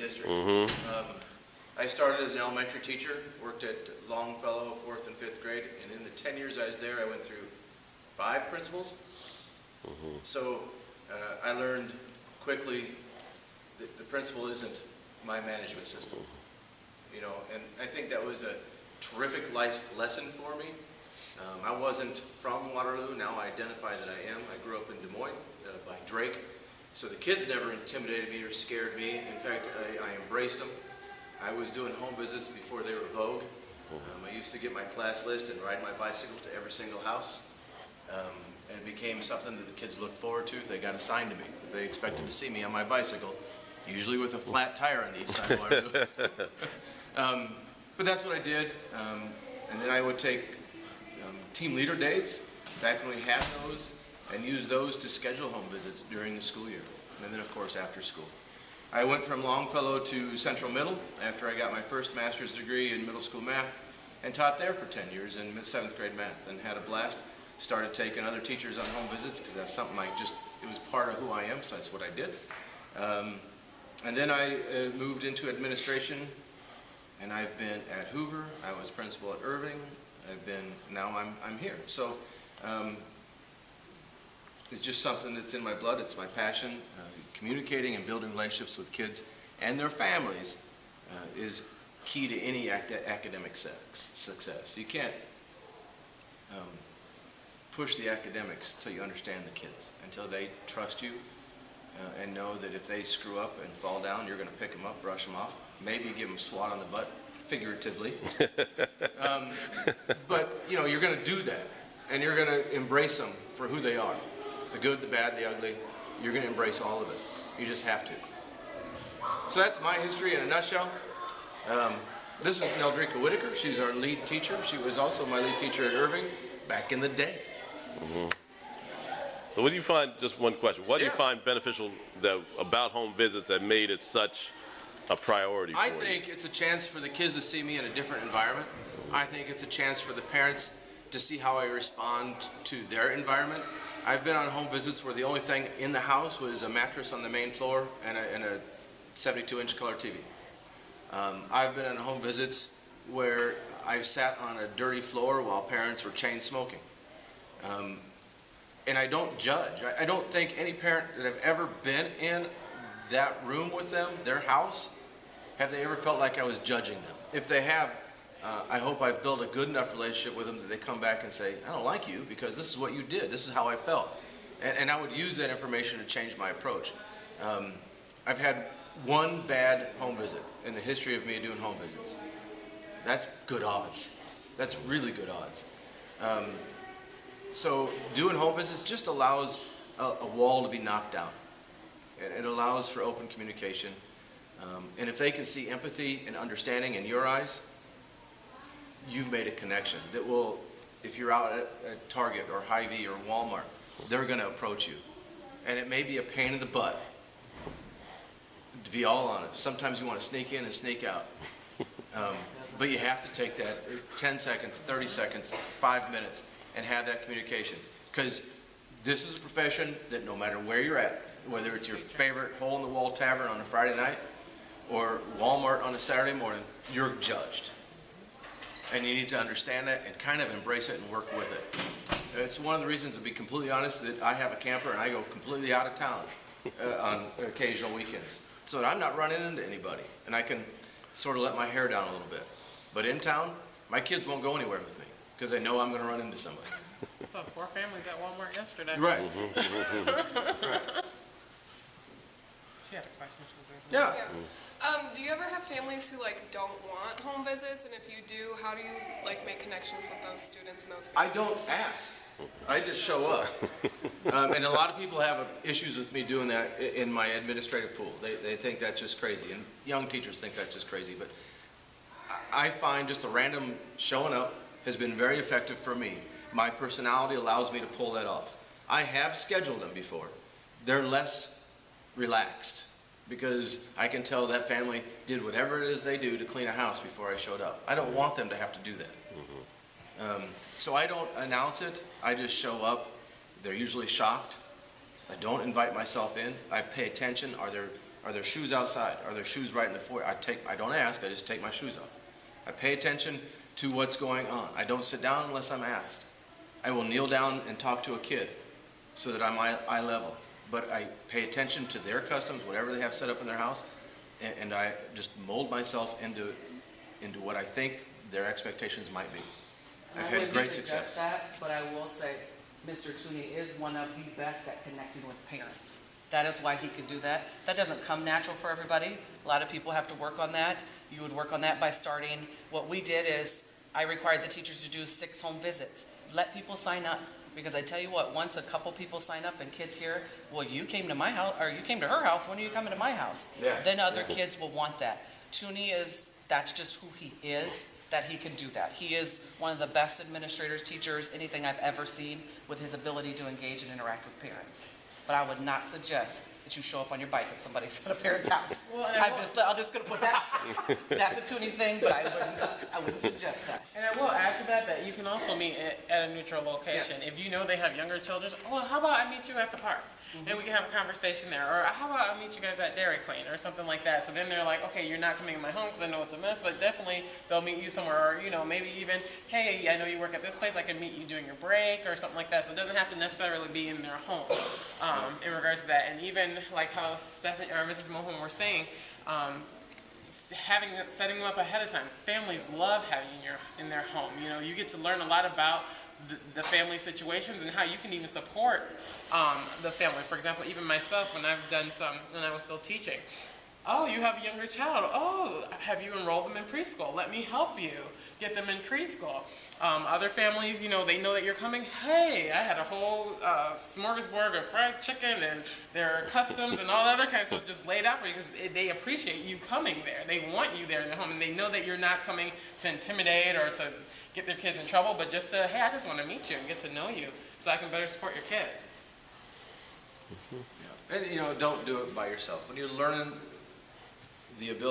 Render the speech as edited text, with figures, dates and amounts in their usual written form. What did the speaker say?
district. I started as an elementary teacher, worked at Longfellow, 4th and 5th grade, and in the 10 years I was there, I went through 5 principals. So I learned quickly that the principal isn't my management system. You know, and I think that was a terrific life lesson for me. I wasn't from Waterloo. Now I identify that I am. I grew up in Des Moines by Drake. So the kids never intimidated me or scared me. In fact, I embraced them. I was doing home visits before they were vogue. I used to get my class list and ride my bicycle to every single house. And it became something that the kids looked forward to if they got assigned to me. They expected to see me on my bicycle, usually with a flat tire on the east side of Waterloo. But that's what I did. And then I would take team leader days, back when we had those, and use those to schedule home visits during the school year. And then, of course, after school. I went from Longfellow to Central Middle after I got my first master's degree in middle school math and taught there for 10 years in 7th grade math and had a blast. Started taking other teachers on home visits because that's something it was part of who I am, so that's what I did. And then I moved into administration, and I've been at Hoover. I was principal at Irving. Now I'm here. So it's just something that's in my blood. It's my passion. Communicating and building relationships with kids and their families is key to any academic success. You can't push the academics until you understand the kids, until they trust you and know that if they screw up and fall down, you're going to pick them up, brush them off, maybe give them a swat on the butt, figuratively. But you know, you're going to do that, and you're going to embrace them for who they are. The good, the bad, the ugly. You're going to embrace all of it. You just have to. So that's my history in a nutshell. This is Neldrika Whitaker. She's our lead teacher. She was also my lead teacher at Irving back in the day. So what do you find, just one question, what do you find beneficial about home visits that made it such a priority for you? I think it's a chance for the kids to see me in a different environment. I think it's a chance for the parents to see how I respond to their environment. I've been on home visits where the only thing in the house was a mattress on the main floor and a 72-inch color TV. I've been on home visits where I've sat on a dirty floor while parents were chain smoking. And I don't judge. I don't think any parent that I've ever been in that room with them, their house, have they ever felt like I was judging them. If they have, I hope I've built a good enough relationship with them that they come back and say, I don't like you because this is what you did. This is how I felt. And I would use that information to change my approach. I've had one bad home visit in the history of me doing home visits. That's good odds. That's really good odds. So doing home visits just allows a wall to be knocked down. It allows for open communication. And if they can see empathy and understanding in your eyes, you've made a connection that will, if you're out at Target or Hy-Vee or Walmart, they're going to approach you. And it may be a pain in the butt, to be all honest. Sometimes you want to sneak in and sneak out. But you have to take that 10 seconds, 30 seconds, 5 minutes, and have that communication. Because this is a profession that no matter where you're at, whether it's your favorite hole-in-the-wall tavern on a Friday night or Walmart on a Saturday morning, you're judged. And you need to understand that and kind of embrace it and work with it. It's one of the reasons, to be completely honest, that I have a camper and I go completely out of town on occasional weekends. So that I'm not running into anybody and I can sort of let my hair down a little bit. But in town, my kids won't go anywhere with me because they know I'm going to run into somebody. I saw 4 families at Walmart yesterday. Right. Right. She had a question. Yeah. Do you ever have families who don't want home visits, and if you do, how do you make connections with those students and those families? I don't ask. I just show up. And a lot of people have issues with me doing that in my administrative pool. They think that's just crazy, and young teachers think that's just crazy. But I find just a random showing up has been very effective for me. My personality allows me to pull that off. I have scheduled them before. They're less relaxed because I can tell that family did whatever it is they do to clean a house before I showed up. I don't want them to have to do that. So I don't announce it. I just show up. They're usually shocked. I don't invite myself in. I pay attention. Are there Are there shoes outside? Are there shoes right in the foyer? I don't ask, I just take my shoes off. I pay attention to what's going on. I don't sit down unless I'm asked. I will kneel down and talk to a kid so that I'm eye level. But I pay attention to their customs, whatever they have set up in their house, and I just mold myself into what I think their expectations might be. I've I had wouldn't great suggest success. that, but I will say, Mr. Tooney is one of the best at connecting with parents. That is why he could do that. That doesn't come natural for everybody. A lot of people have to work on that. You would work on that by starting, what we did is, I required the teachers to do 6 home visits. Let people sign up, because I tell you what, once a couple people sign up and kids hear, well, you came to my house, or you came to her house, when are you coming to my house? Yeah. Then other kids will want that. Tooney that's just who he is, that he can do that. He is one of the best administrators, teachers, anything I've ever seen with his ability to engage and interact with parents. But I would not suggest that you show up on your bike at somebody's at a parent's house. Well, and I'm just gonna put that out there. That's a Tooney thing, but I wouldn't suggest that. And I will add to that you can also meet at a neutral location. Yes. If you know they have younger children, well, how about I meet you at the park? And we can have a conversation there. Or how about I meet you guys at Dairy Queen or something like that. So then they're like, okay, you're not coming in my home because I know it's a mess, but definitely they'll meet you somewhere. Or, maybe even, hey, I know you work at this place. I can meet you during your break or something like that. So it doesn't have to necessarily be in their home in regards to that. And even like how Stephanie or Mrs. Mohon were saying, setting them up ahead of time. Families love having you in their home. You get to learn a lot about the family situations and how you can even support the family. For example, even myself, when I've done when I was still teaching. Oh, you have a younger child. Oh, have you enrolled them in preschool? Let me help you get them in preschool. Other families, they know that you're coming. Hey, I had a whole smorgasbord of fried chicken and their customs and all that other kind of stuff just laid out for you because they appreciate you coming there. They want you there in their home, and they know that you're not coming to intimidate or to get their kids in trouble, but just to, hey, I just want to meet you and get to know you so I can better support your kid. And don't do it by yourself. When you're learning the ability